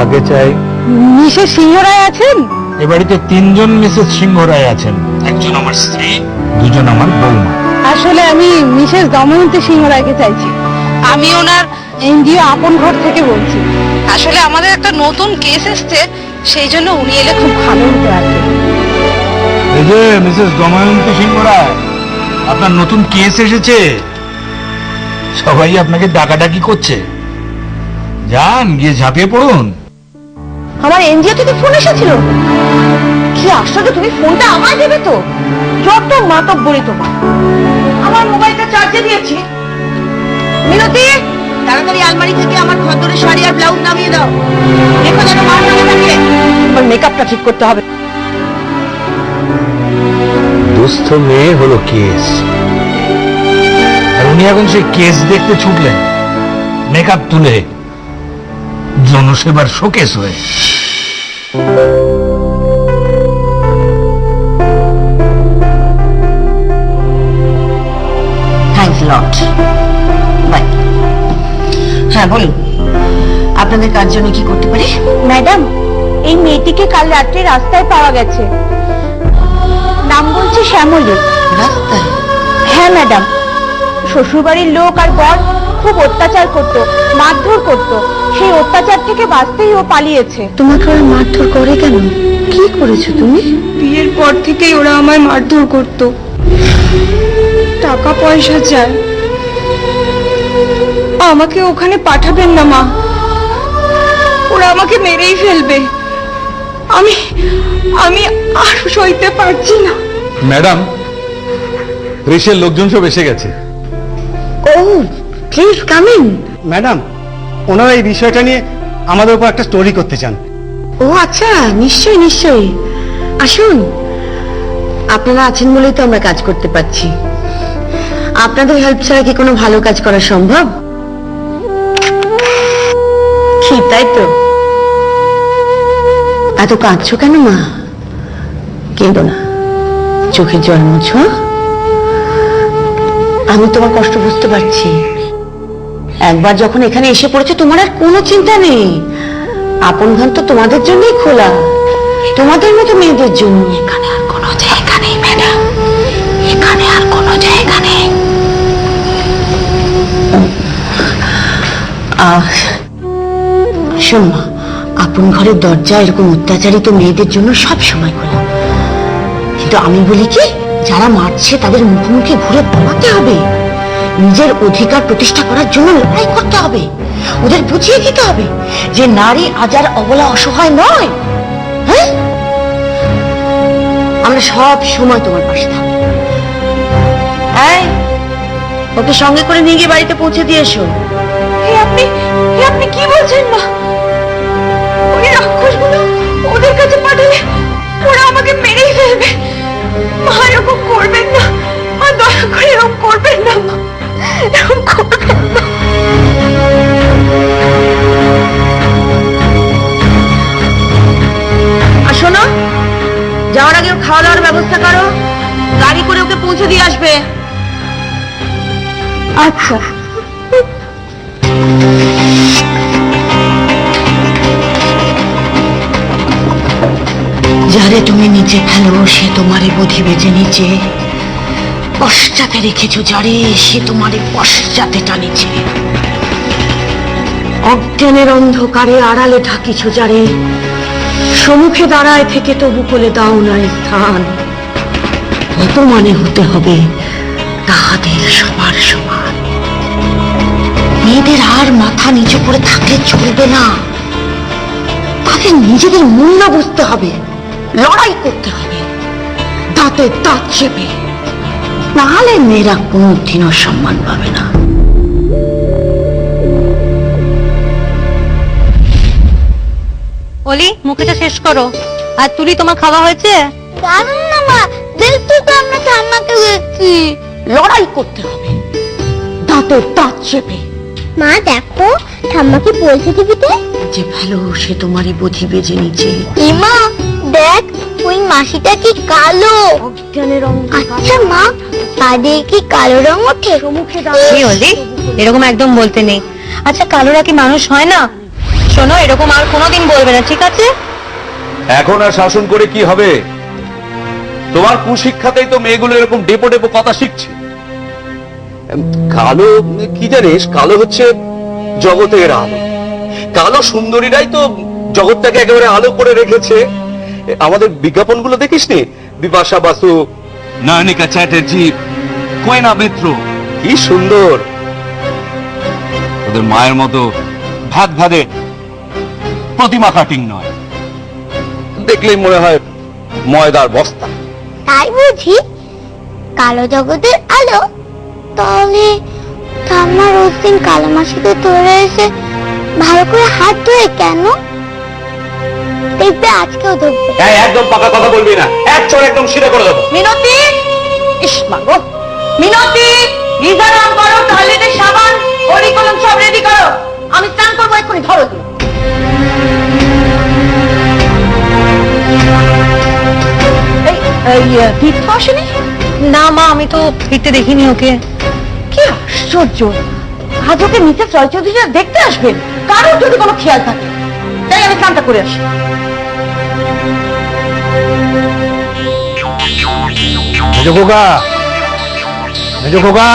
কাকে চাই? মিসেস সিংহ রায় আছেন? এ বাড়িতে 3 জন মিসেস সিংহ রায় আছেন, একজন আমার স্ত্রী, 2 জন আমার বৌমা। আসলে আমি মিসেস দময়ন্তী সিংহ রায়কে চাইছি। আমি ওনার এনজিও আপন ঘর থেকে বলছি। আসলে আমাদের একটা নতুন কেস এসছে, সেই জন্য উনি এলে খুব ভালো হতো আর কি। এই যে মিসেস দময়ন্তী সিংহ রায়, আপনার নতুন কেস এসেছে। সবাই আপনাকে ডাকাডাকি করছে, যান গিয়ে ঝাঁপিয়ে পড়ুন। আমার এনজিও থেকে ফোন এসেছিল? কি আশ্চর্য, তুমি ফোনটা আমায় দেবে তো? যত মাতব্বরি তোমার। আমার মোবাইলটা চার্জে দিয়েছি। মিনতি, তাড়াতাড়ি আলমারি থেকে আমার খদ্দরের শাড়ি আর ব্লাউজ নামিয়ে দাও। দেখো যেন মার না থাকে। আমার মেকআপটা ঠিক করতে হবে। দুস্থ মেয়ে হলো কেস, আর উনি এখন সেই কেস দেখতে ছুটলেন মেকআপ তুলে, জনসেবার শোকেস হয়ে। Thanks lot. বাই। হ্যাঁ বলুন, আপনাদের কার জন্য কি করতে পারি? ম্যাডাম, এই মেয়েটিকে কাল রাত্রে রাস্তায় পাওয়া গেছে। নাম বলছে শ্যামলী। রাস্তায়? হ্যাঁ ম্যাডাম, শ্বশুরবাড়ির লোক আর বর খুব অত্যাচার করত, মারধর করত। সেই অত্যাচার থেকে বাঁচতেই ও পালিয়েছে। তোমাকে ওরা মারধর করে কেন? কি করেছো তুমি? বিয়ের পর থেকেই ওরা আমায় মারধর করত, টাকা পয়সা চায়। আমাকে ওখানে পাঠাবেন না মা, ওরা আমাকে মেরেই ফেলবে। আমি আমি আর সইতে পারছি না। ম্যাডাম, রিসের লোকজন সব এসে গেছে। ও প্লিজ কাম ইন। ম্যাডাম, ওনারা এই বিষয়টা নিয়ে আমাদের উপর একটা স্টোরি করতে চান। ও আচ্ছা, নিশ্চয়ই নিশ্চয়ই, আসুন। আপনারা আছেন বলেই তো আমরা কাজ করতে পারছি। আপনাদের হেল্প ছাড়া কি কোনো ভালো কাজ করা সম্ভব? কি তাই তো? এত কাঁদছো কেন মা? কেঁদো না, চোখের জল মুছো। আমি তোমার কষ্ট বুঝতে পারছি। একবার যখন এখানে এসে পড়েছো, তোমার আর কোনো চিন্তা নেই। আপন ঘর তো তোমাদের জন্যই খোলা, তোমাদের মতো মেয়েদের জন্য। এখানে আর কোনো জায়গা নেই ম্যাডাম, এখানে আর কোনো জায়গা নেই। শোন মা, আপন ঘরের দরজা এরকম অত্যাচারিত মেয়েদের জন্য সব সময় খোলা। কিন্তু আমি বলি কি, যারা মারছে তাদের মুখোমুখি ঘুরে দাঁড়াতে হবে। নিজের অধিকার প্রতিষ্ঠা করার জন্য লড়াই করতে হবে। ওদের বুঝিয়ে দিতে হবে যে নারী আজ আর অবলা অসহায় নয়। হ্যাঁ, আমরা সব সময় তোমার পাশে থাকবো। এই, ওকে সঙ্গে করে নিয়ে গিয়ে বাড়িতে পৌঁছে দিয়ে এসো। আপনি কি বলছেন মা? ওই রাক্ষসগুলো ওদের কাছে পাঠালে ওরা আমাকে মেরেই ফেলবে। মা এরকম করবেন না, মা দয়া করে এরকম করবেন না, মা এরকম করবেন না। আর শোনো, যাওয়ার আগে খাওয়া দাওয়ার ব্যবস্থা করো, গাড়ি করে ওকে পৌঁছে দিয়ে আসবে। আচ্ছা। যারে তুমি নিচে ফেলো সে তোমারে বুঝিবে যে নিচে, পশ্চাতে রেখেছো যারে সে তোমারে পশ্চাতে টানিছে। অজ্ঞানের অন্ধকারে আড়ালে ঢাকিছ যারে, সম্মুখে দাঁড়ায় থেকে তবু কোলে দাও না স্থান। অপমানে হতে হবে তাহাদের সবার সমান। মেয়েদের আর মাথা নিচু করে থাকলে চলবে না, তাদের নিজেদের মূল্য বুঝতে হবে, লড়াই করতে হবে দাঁতে দাঁত চেপে, নাহলে মেয়েরা কোনদিনও সম্মান পাবে না। অলি, মুখেটা শেষ করো। আর তুলি, তোমার খাওয়া হয়েছে? জানুন না মা, দেখতে তো আমরা ঠাম্মাকে দেখছি। লড়াই করতে হবে দাঁতে দাঁত চেপে। মা দেখো, ঠাম্মাকে বলছে টিভিতে, যে ভালো সে তোমারই বুঝিবে যে নিচে। মা দেখ, ওই মাসিটা কি কালো। অজ্ঞানের আচ্ছা মা, পাদে কি কালো রং ওঠে? মুখে কি অলি, এরকম একদম বলতে নেই। আচ্ছা, কালোরা কি মানুষ হয় না? শোনো, এরকম আর কোনোদিন বলবে না, ঠিক আছে? এখন আর শাসন করে কি হবে? তোমার কুশিক্ষাতেই তো মেয়েগুলো এরকম ডেপো ডেপো কথা শিখছে। কালো কি জানিস, কালো হচ্ছে জগতের আলো। কালো সুন্দরীরাই তো জগৎটাকে একেবারে আলো করে রেখেছে। আমাদের বিজ্ঞাপনগুলো দেখিসনি? বিপাশা বাসু, নয়নিকা চ্যাটার্জি, কোয়েনা মিত্র, কি সুন্দর। ওদের মায়ের মতো ভাত ভাদে প্রতিমা কাটিং নয়, দেখলেই মনে হয় ময়দার বস্তা। তাই বুঝি কালো জগতের আলো? তাহলে ঠাম্মা রোজ দিন কালো মাসিকে ধরে এসে ভালো করে হাত ধোয় কেন? দেখবে আজকেও ধরবে। হ্যাঁ, একদম পাকা কথা বলবি না, এক চড় একদম সিধা করে দেবো। মিনতি, ইস মাগো, মিনতি, গিজার অন করো, টয়লেটের সাবান, ওরি কলম সব রেডি করো, আমি স্নান করবো এক্ষুনি, ধরো তুমি। তীর্থ আসেনি? না মা, আমি তো ফিরতে দেখিনি ওকে। কি আশ্চর্য, আজ ওকে মিসেস রয়চৌধুরীরা দেখতে আসবেন, কারোর যদি কোনো খেয়াল থাকে। তাই আমি স্নানটা করে আসি। মেজো খোকা, মেজো খোকা,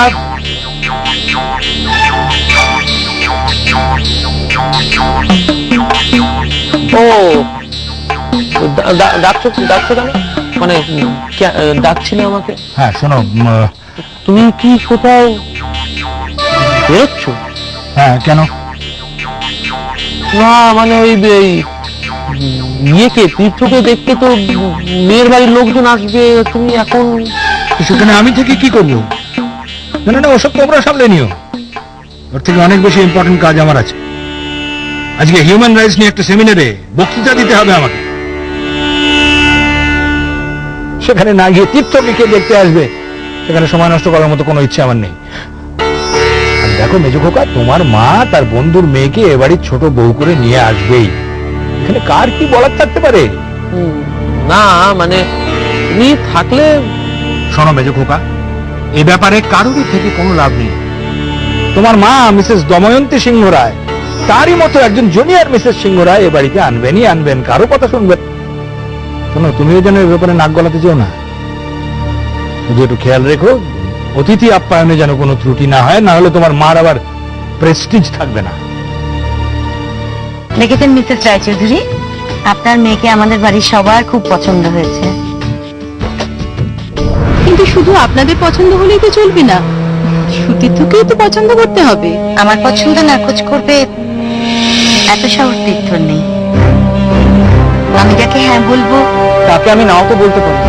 ও ডাকছো ডাকছো কেন? মানে ডাকছিলে আমাকে? হ্যাঁ শোনো, তুমি কি কোথাও বেরোচ্ছ? হ্যাঁ কেন? না মানে ওই ইয়েকে, তীর্থকে দেখতে তো মেয়ের বাড়ির লোকজন আসবে, তুমি এখন সেখানে আমি থেকে কি করবো? না না না, ওসব তোমরা সামলে নিও। ওর থেকে অনেক বেশি ইম্পর্টেন্ট কাজ আমার আছে। আজকে হিউম্যান রাইটস নিয়ে একটা সেমিনারে বক্তৃতা দিতে হবে আমাকে। সেখানে না গিয়ে তীর্থকে কে দেখতে আসবে, সেখানে সময় নষ্ট করার মতো কোনো ইচ্ছে আমার নেই। আর দেখো মেজো খোকা, তোমার মা তার বন্ধুর মেয়েকে এ বাড়ির ছোট বউ করে নিয়ে আসবেই। এখানে কার কি বলার থাকতে পারে? না মানে তুমি থাকলে। শোনো মেজো খোকা, এ ব্যাপারে কারোরই থেকে কোনো লাভ নেই। তোমার মা মিসেস দময়ন্তী সিংহ রায়, তারই মতো একজন জুনিয়র মিসেস সিংহ রায় এ বাড়িতে আনবেনই আনবেন, কারো কথা শুনবেন। শোনো, তুমিও যেন এ ব্যাপারে নাক গলাতে যেও না। শুধু একটু খেয়াল রেখো, অতিথি আপ্যায়নে যেন কোনো ত্রুটি না হয়, না হলে তোমার মার আবার প্রেস্টিজ থাকবে না। দেখেছেন মিসেস রায়চৌধুরী, আপনার মেয়েকে আমাদের বাড়ির সবার খুব পছন্দ হয়েছে। কিন্তু শুধু আপনাদের পছন্দ হলেই তো চলবে না, সুতীর্থকেও তো পছন্দ করতে হবে। আমার পছন্দ নাকচ করবে এত সাহস তীর্থর নেই। আমি যাকে হ্যাঁ বলবো তাকে আমি নাও তো বলতে পারি।